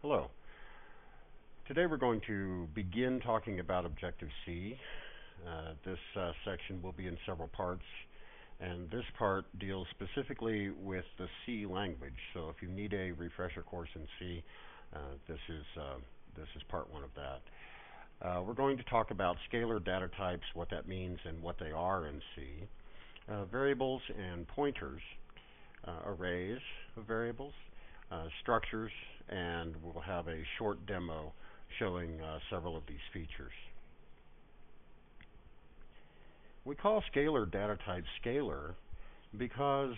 Hello. Today we're going to begin talking about Objective-C. This section will be in several parts, and this part deals specifically with the C language. So if you need a refresher course in C, this is part one of that. We're going to talk about scalar data types, what that means and what they are in C, variables and pointers, arrays of variables, structures, and we'll have a short demo showing several of these features. We call scalar data type scalar because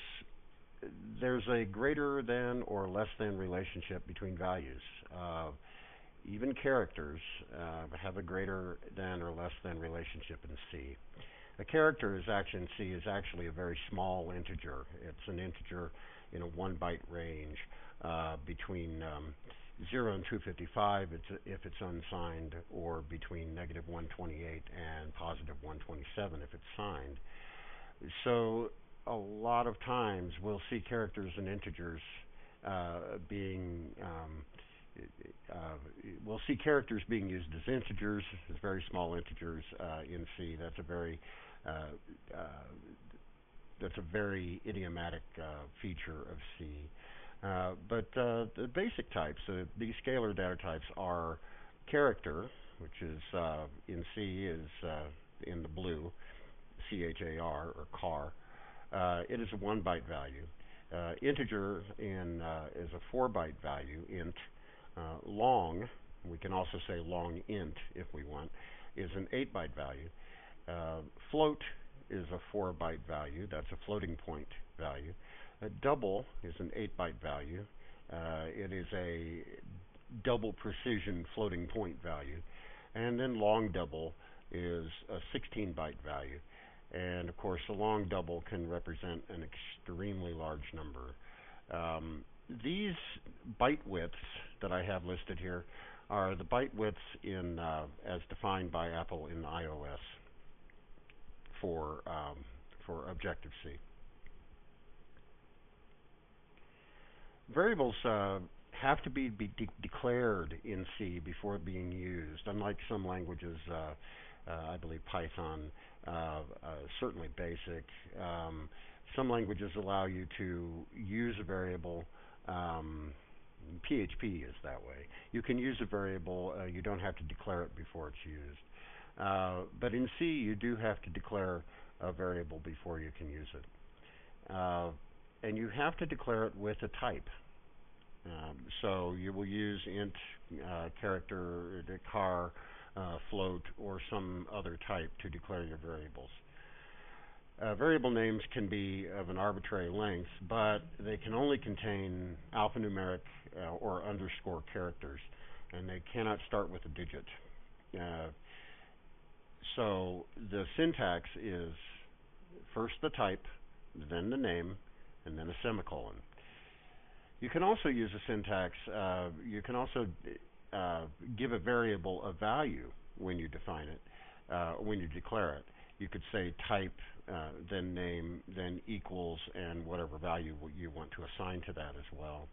there's a greater than or less than relationship between values. Even characters have a greater than or less than relationship in C. A character in C is actually a very small integer. It's an integer in a 1-byte range between 0 and 255 if it's unsigned, or between -128 and +127 if it's signed. So a lot of times we'll see characters and integers we'll see characters being used as integers, as very small integers in C. That's a very idiomatic feature of C. But the basic types, these scalar data types, are character, which is in C is in the blue, CHAR or char. It is a 1-byte value. Integer is a 4-byte value, int. Long, we can also say long int if we want, is an 8-byte value. Float is a 4-byte value. That's a floating point value. Double is an 8-byte value. It is a double precision floating point value. And then long double is a 16-byte value. And of course, a long double can represent an extremely large number. These byte widths that I have listed here are the byte widths as defined by Apple in iOS for Objective-C. Variables have to be declared in C before being used. Unlike some languages, I believe Python, certainly BASIC, some languages allow you to use a variable. PHP is that way. You can use a variable. You don't have to declare it before it's used. But in C, you do have to declare a variable before you can use it. And you have to declare it with a type. So you will use int, character, char, float, or some other type to declare your variables. Variable names can be of an arbitrary length, but they can only contain alphanumeric or underscore characters, and they cannot start with a digit. So the syntax is first the type, then the name, and then a semicolon. You can also use a syntax. You can also give a variable a value when you define it, when you declare it. You could say type, then name, then equals, and whatever value you want to assign to that as well.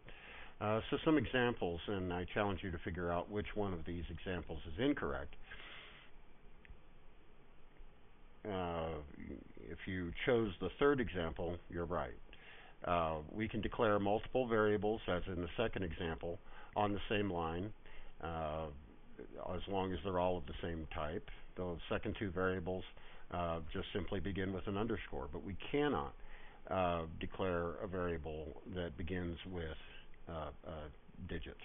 So some examples, and I challenge you to figure out which one of these examples is incorrect. If you chose the third example, you're right. We can declare multiple variables, as in the second example, on the same line, as long as they're all of the same type. The second two variables just simply begin with an underscore, but we cannot declare a variable that begins with a digit.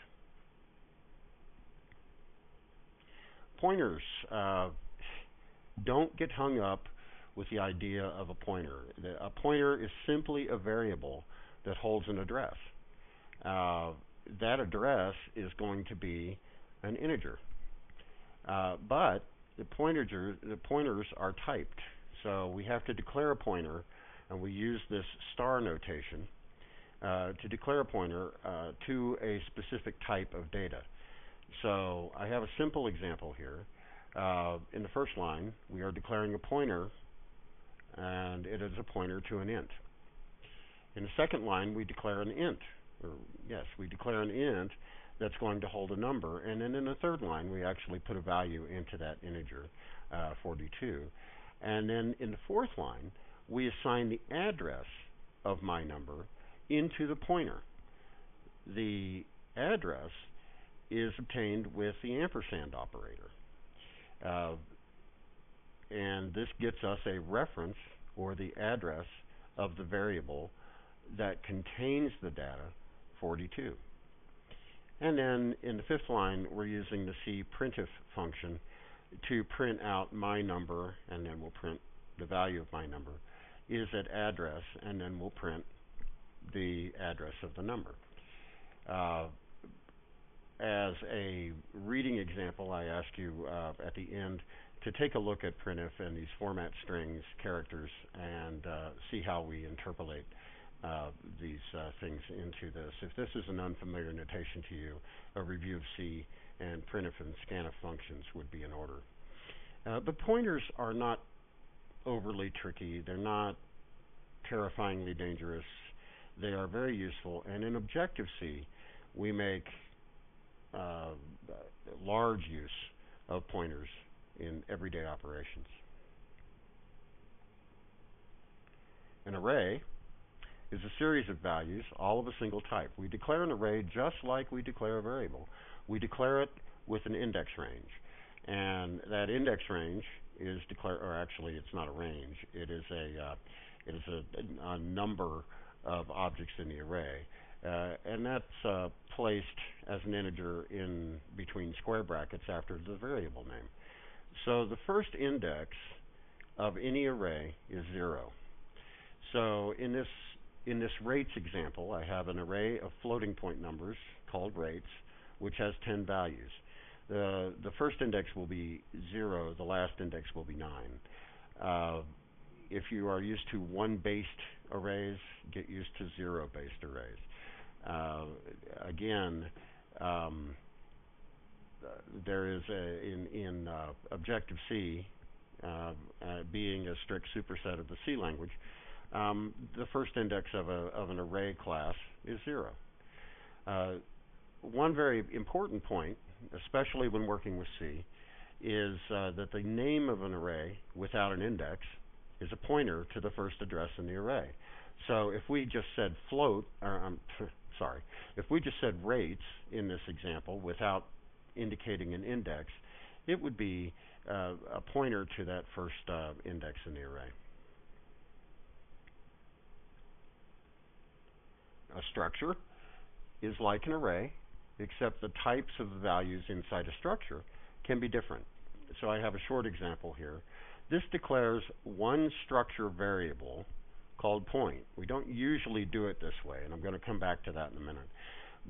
Pointers. Don't get hung up with the idea of a pointer. A pointer is simply a variable that holds an address. That address is going to be an integer. But the pointers are typed. So we have to declare a pointer, and we use this star notation to declare a pointer to a specific type of data. So I have a simple example here. In the first line, we are declaring a pointer, and it is a pointer to an int. In the second line, we declare an int. We declare an int that's going to hold a number, and then in the third line we actually put a value into that integer, 42. And then in the fourth line, we assign the address of my number into the pointer. The address is obtained with the ampersand operator. And this gets us a reference, or the address, of the variable that contains the data 42. And then in the fifth line, we're using the C printf function to print out my number, and then we'll print the value of my number is at address, and then we'll print the address of the number. As a reading example, I ask you at the end to take a look at printf and these format strings, characters, and see how we interpolate these things into this. If this is an unfamiliar notation to you, a review of C and printf and scanf functions would be in order. But pointers are not overly tricky. They're not terrifyingly dangerous. They are very useful. And in ObjectiveC, we make large use of pointers in everyday operations. An array is a series of values, all of a single type. We declare an array just like we declare a variable. We declare it with an index range. And that index range is declared, or actually it's not a range, it is a number of objects in the array. And that's placed as an integer in between square brackets after the variable name. So the first index of any array is 0. So in this rates example, I have an array of floating point numbers called rates, which has 10 values. The first index will be 0, the last index will be 9. If you are used to 1-based arrays, get used to 0-based arrays. Again, there is in ObjectiveC, being a strict superset of the C language, the first index of an array class is 0. One very important point, especially when working with C, is that the name of an array without an index is a pointer to the first address in the array. So if we just said if we just said rates in this example without indicating an index, it would be a pointer to that first index in the array. A structure is like an array, except the types of values inside a structure can be different. So I have a short example here. This declares one structure variable called point. We don't usually do it this way, and I'm going to come back to that in a minute.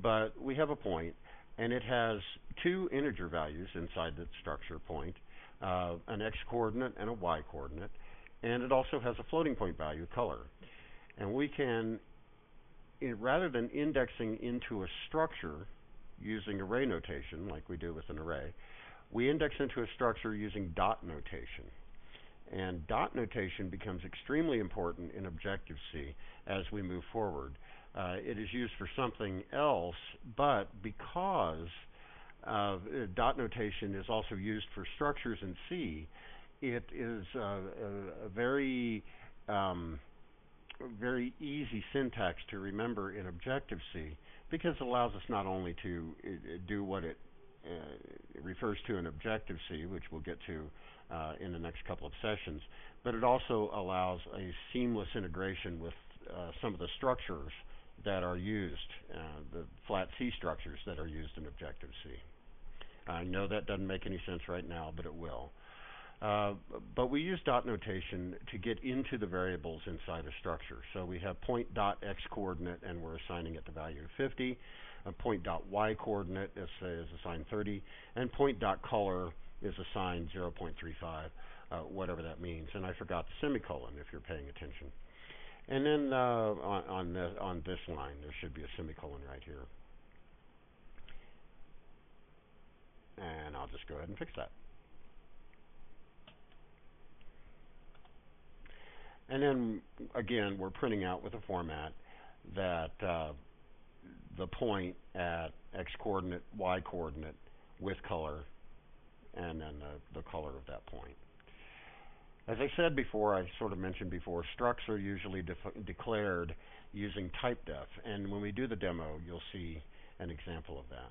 But we have a point, and it has two integer values inside the structure point, an x-coordinate and a y-coordinate, and it also has a floating point value, color. And we can, rather than indexing into a structure using array notation like we do with an array, we index into a structure using dot notation. And dot notation becomes extremely important in ObjectiveC as we move forward. It is used for something else, but because dot notation is also used for structures in C, it is a very easy syntax to remember in ObjectiveC, because it allows us not only to do what it refers to in ObjectiveC, which we'll get to in the next couple of sessions, but it also allows a seamless integration with some of the structures that are used, the flat C structures that are used in ObjectiveC. I know that doesn't make any sense right now, but it will. But we use dot notation to get into the variables inside a structure. So we have point dot x coordinate, and we're assigning it the value of 50. Point dot y coordinate is assigned 30, and point dot color is assigned 0.35, whatever that means. And I forgot the semicolon if you're paying attention. And then on this line, there should be a semicolon right here. And I'll just go ahead and fix that. And then, again, we're printing out with a format that the point at x coordinate, y coordinate with color, and then the color of that point. As I said before, I sort of mentioned before, structs are usually declared using typedef, and when we do the demo, you'll see an example of that.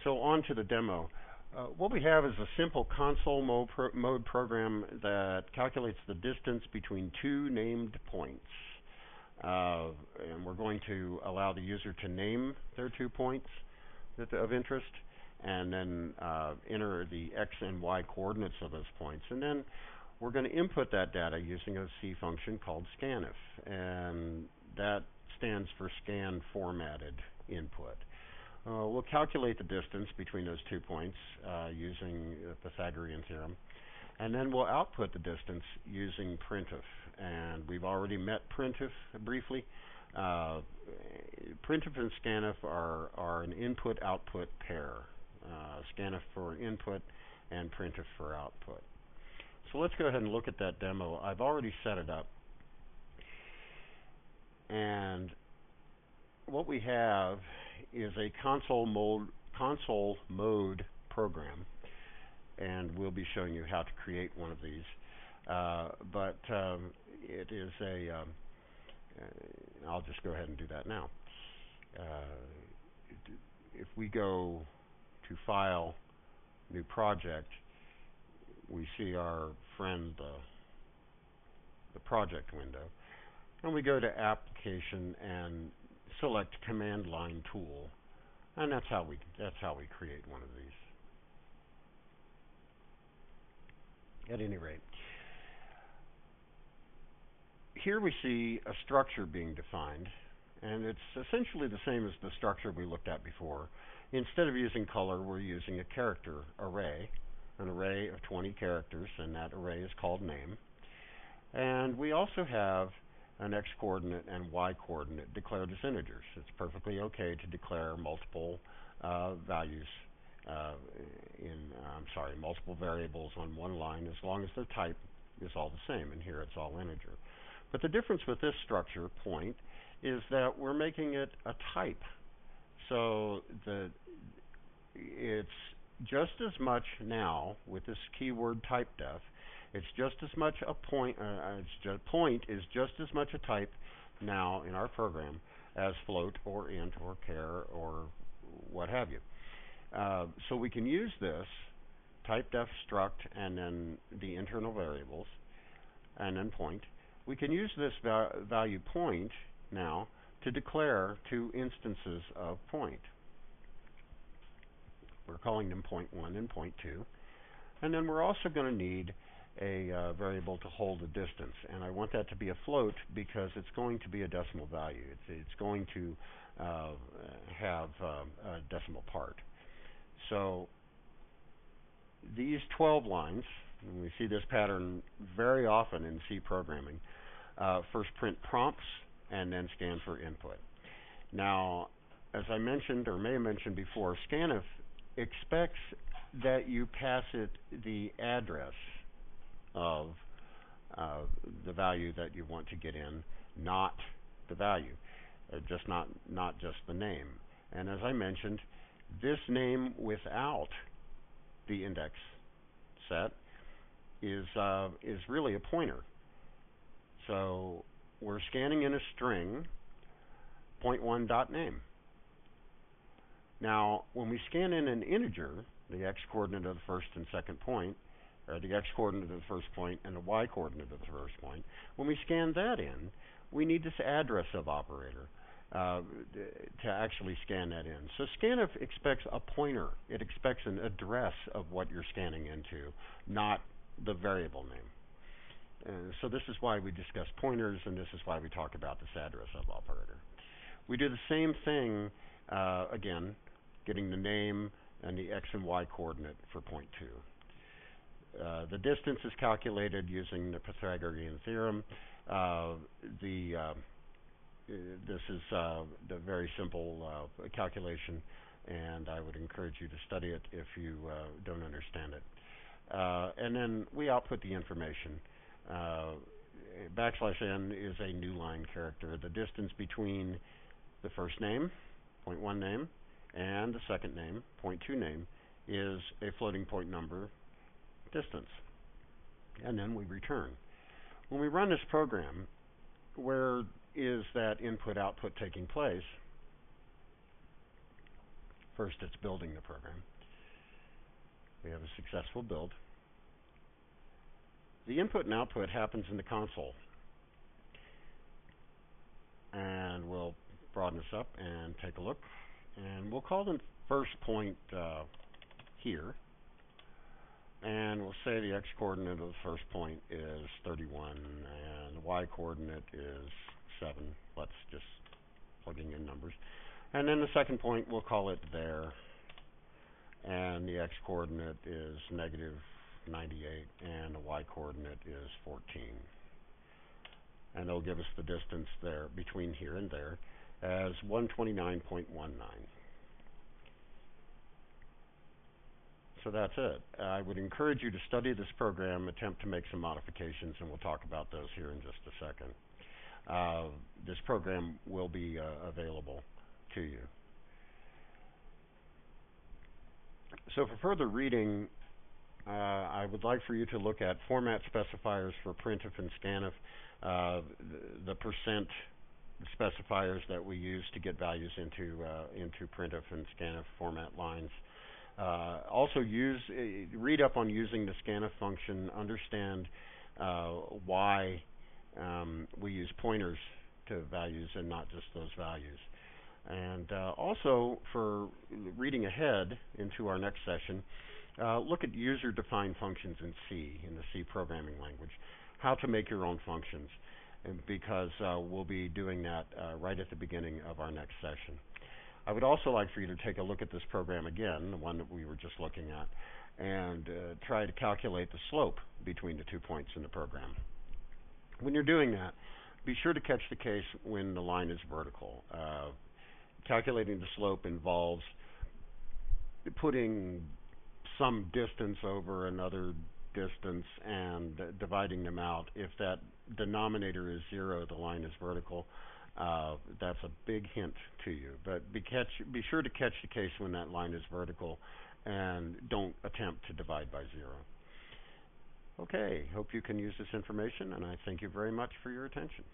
So on to the demo. What we have is a simple console mode program that calculates the distance between two named points. And we're going to allow the user to name their 2 points of interest, and then enter the x and y coordinates of those points. And then we're going to input that data using a C function called scanf, and that stands for scan formatted input. We'll calculate the distance between those 2 points using the Pythagorean theorem, and then we'll output the distance using printf. And we've already met printf briefly. Printf and scanf are an input-output pair. Scanf for input and printf for output. So let's go ahead and look at that demo. I've already set it up. And what we have is a console mode program, and we'll be showing you how to create one of these. It is a I'll just go ahead and do that now. If we go to File, New Project, we see our friend the project window, and we go to Application and select Command Line Tool, and that's how we create one of these. At any rate, here we see a structure being defined, and it's essentially the same as the structure we looked at before. Instead of using color, we're using a character array, an array of 20 characters, and that array is called name. And we also have an x-coordinate and y-coordinate declared as integers. It's perfectly okay to declare multiple values multiple variables on one line, as long as the type is all the same, and here it's all integer. But the difference with this structure, point, is that we're making it a type. So it's just as much now with this keyword typedef. It's just as much a point. Point is just as much a type now in our program as float or int or char or what have you. So we can use this typedef struct and then the internal variables and then point. We can use this value point now to declare 2 instances of point. We're calling them point 1 and point 2. And then we're also going to need a variable to hold a distance. And I want that to be a float because it's going to be a decimal value. It's going to have a decimal part. So these 12 lines, and we see this pattern very often in C programming, first print prompts and then scan for input. Now, as I mentioned or may have mentioned before, scanf expects that you pass it the address of the value that you want to get in, not the value, not just the name. And as I mentioned, this name without the index set is really a pointer. So we're scanning in a string point1.name. Now, when we scan in an integer, the x-coordinate of the first and second point, or the x-coordinate of the first point and the y-coordinate of the first point, when we scan that in, we need this address of operator to actually scan that in. So scanf expects a pointer. It expects an address of what you're scanning into, not the variable name. So this is why we discuss pointers, and this is why we talk about this address of operator. We do the same thing, again, getting the name and the x and y coordinate for point 2. The distance is calculated using the Pythagorean theorem. This is the very simple calculation, and I would encourage you to study it if you don't understand it. And then we output the information, \n is a new line character. The distance between the first name, .1 name, and the second name, .2 name, is a floating point number distance. And then we return. When we run this program, where is that input-output taking place? First, it's building the program. We have a successful build. The input and output happens in the console. And we'll broaden this up and take a look. And we'll call the first point here. And we'll say the x-coordinate of the first point is 31, and the y-coordinate is 7. Let's just plugging in numbers. And then the second point, we'll call it there. And the x-coordinate is negative 98, and the y-coordinate is 14. And it'll give us the distance there between here and there as 129.19. So that's it. I would encourage you to study this program, attempt to make some modifications, and we'll talk about those here in just a second. This program will be available to you. So for further reading, I would like for you to look at format specifiers for printf and scanf, the percent specifiers that we use to get values into printf and scanf format lines. Also read up on using the scanf function, understand why we use pointers to values and not just those values. And also, for reading ahead into our next session, look at user-defined functions in C, in the C programming language, how to make your own functions, and because we'll be doing that right at the beginning of our next session. I would also like for you to take a look at this program again, the one that we were just looking at, and try to calculate the slope between the 2 points in the program. When you're doing that, be sure to catch the case when the line is vertical. Calculating the slope involves putting some distance over another distance and dividing them out. If that denominator is 0, the line is vertical. That's a big hint to you. But be sure to catch the case when that line is vertical, and don't attempt to divide by 0. Okay, hope you can use this information, and I thank you very much for your attention.